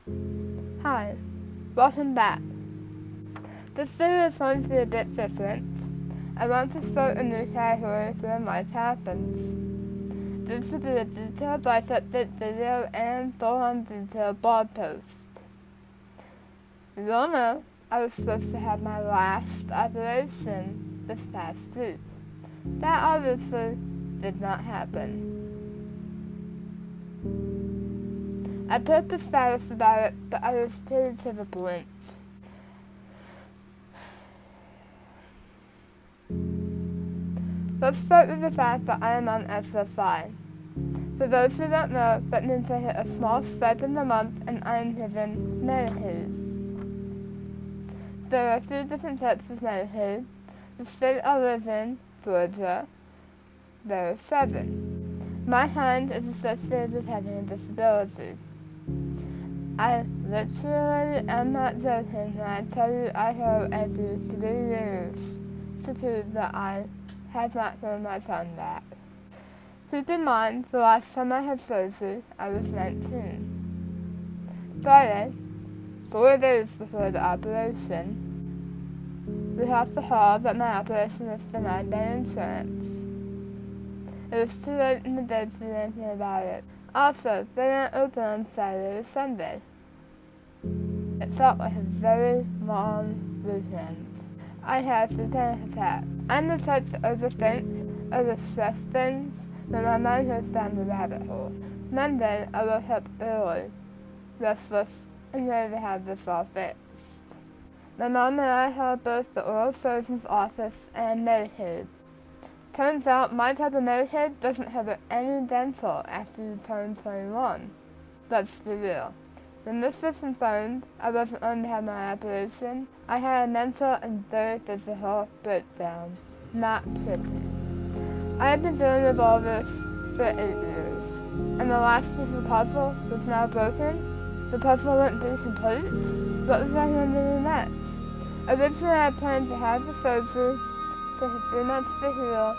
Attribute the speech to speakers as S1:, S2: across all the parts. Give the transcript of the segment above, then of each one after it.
S1: Hi, welcome back. This video is going to be a bit different. I want to start a new category for when life happens. This will be a detailed life update video and full-on detailed blog post. You all know I was supposed to have my last operation this past week. That obviously did not happen. I put the status about it, but I was pretty to the point. Let's start with the fact that I am on SSI. For those who don't know, that means I hit a small step in the month and I am given Medicaid. There are 3 different types of Medicaid. The state I live in, Georgia, there are 7. My kind is associated with having a disability. I literally am not joking when I tell you I go every 3 years to prove that I have not grown my tongue back. Keep in mind, the last time I had surgery, I was 19. Friday, 4 days before the operation, we got the call that my operation was denied by insurance. It was too late in the day to do anything about it. Also, they didn't open on Saturday or Sunday. It felt like a very long weekend. I had a panic attack. I'm the type to overthink, overstress things, but my mind goes down the rabbit hole. Monday, I woke up early, restless, and ready to have this all fixed. My mom and I had both the oral surgeon's office and Medicaid. Turns out my type of Medicaid doesn't have any dental after you turn 21. Let's be real. When this was confirmed, I wasn't going to have my operation. I had a mental and very physical breakdown. Not pretty. I have been dealing with all this for 8 years, and the last piece of the puzzle was now broken. The puzzle wouldn't be complete. What was I going to do next? Originally, I planned to have the surgery, take a few months to heal,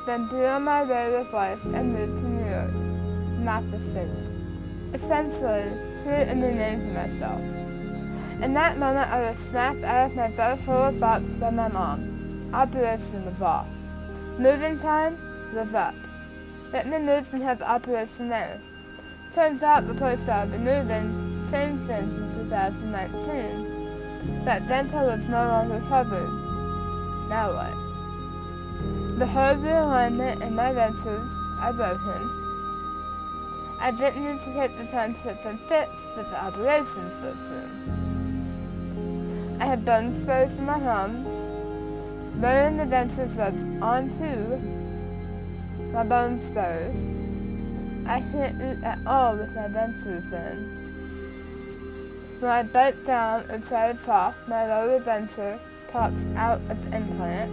S1: then be on my way with life and move to New York, not the city. Essentially, create a new name for myself. In that moment, I was snapped out of my dark hole of thoughts by my mom. Operation was off. Moving time was up. Let me move and have the operation there. Turns out the place I would be moving changed things in 2019. That dental was no longer covered. Now what? The whole realignment in my dentures are broken. I didn't need to take the time to get them fixed with the operation so soon. I had bone spurs in my gums, laying the dentures was onto my bone spurs. I can't eat at all with my dentures in. When I bite down or try to talk, my lower denture pops out of the implant.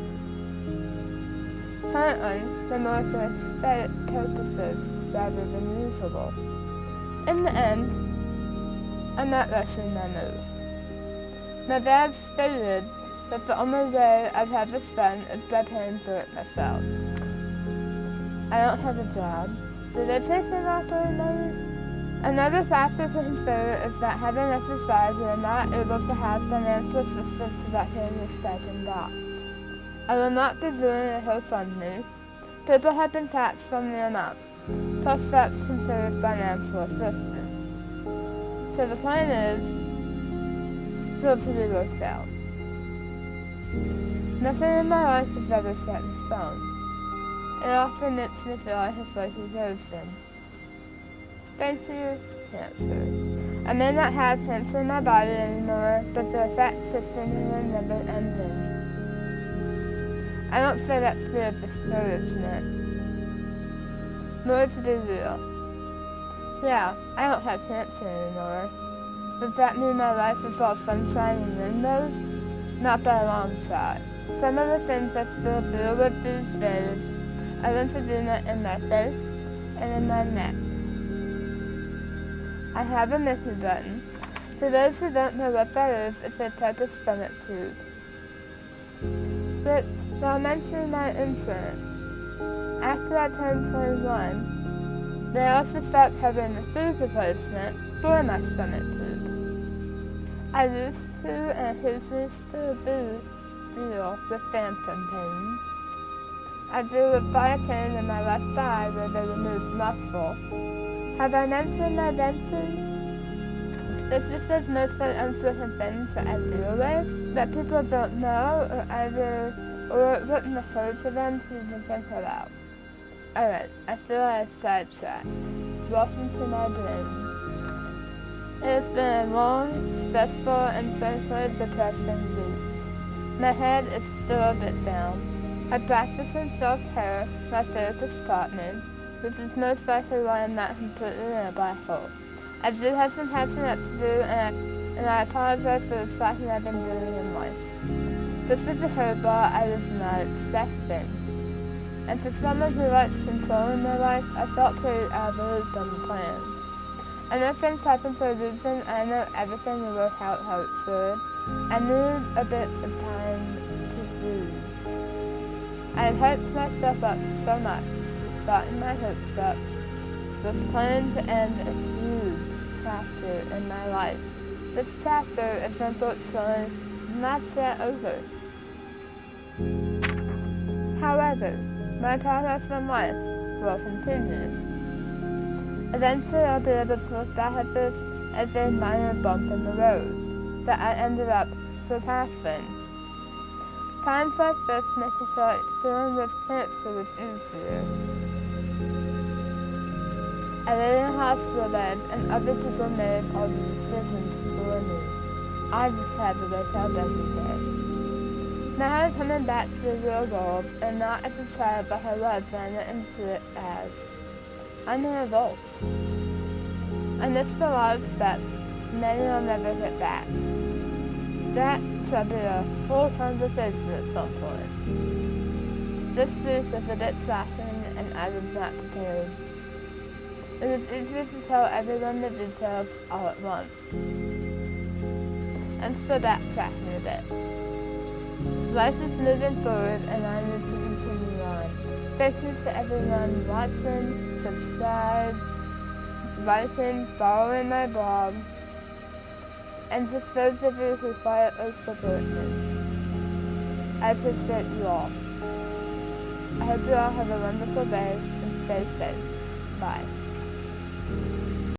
S1: Currently, they're more for aesthetic purposes rather than usable. In the end, I'm not rushing my move. My dad stated that the only way I'd have this done is by paying for it myself. I don't have a job. Do they take monopoly money? Another factor to consider is that having SSI, we are not able to have financial assistance without paying your stipend box. I will not be doing a GoFundMe. People have been taxed on the amount, plus that's considered financial assistance. So the point is, still to be worked out. Nothing in my life is ever set in stone. It often makes me feel like it's like a person. Thank you, cancer. I may not have cancer in my body anymore, but the effects are seemingly never ending. I don't say that to be a discouragement, nor to be real. Yeah, I don't have cancer anymore. Does that mean my life is all sunshine and rainbows? Not by a long shot. Some of the things I still deal with these days are lymphedema in my face and in my neck. I have a Mickey button. For those who don't know what that is, it's a type of stomach tube. Which, while mentioning my insurance, after I turned 21, they also stopped covering the food replacement for my stomach tube. I used to and occasionally still do deal with phantom pains. I drew a fire pain in my left thigh where they removed muscle. Have I mentioned my dentures? There's just those mostly uncertain things that I deal with that people don't know or wouldn't occur to them to even think about. Alright, I feel like I've sidetracked. Welcome to my brain. It has been a long, stressful, and frankly depressing week. My head is still a bit down. I practice in self-care, my therapist taught me, which is most likely why I'm not completely in a black hole. I do have some catching up to do, and I apologize for the slacking I've been doing in life. This is a curveball I was not expecting. And for someone who likes controlling their life, I felt pretty average on the plans. I know things happen for a reason, and I know everything will work out how it should. I need a bit of time to lose. I had hyped myself up so much, gotten my hopes up, was planning to end a huge chapter in my life. This chapter is unfortunately not yet over. However, my progress in life will continue. Eventually I'll be able to look back at this as a minor bump in the road that I ended up surpassing. Times like this make me feel like dealing with cancer was easier. I lay in a hospital bed and other people made all the decisions for me. I just had to wake up every day. Now I'm coming back to the real world and not as a child like I was when I went into it as. I'm an adult. I missed a lot of steps, many I'll never get back. That shall be a whole conversation at some point. This week was a bit shocking and I was not prepared. It was easier to tell everyone the details all at once. I'm still backtracking a bit. Life is moving forward and I need to continue on. Thank you to everyone watching, subscribed, liking, following my blog, and just those of you who quietly support me. I appreciate you all. I hope you all have a wonderful day and stay safe. Bye.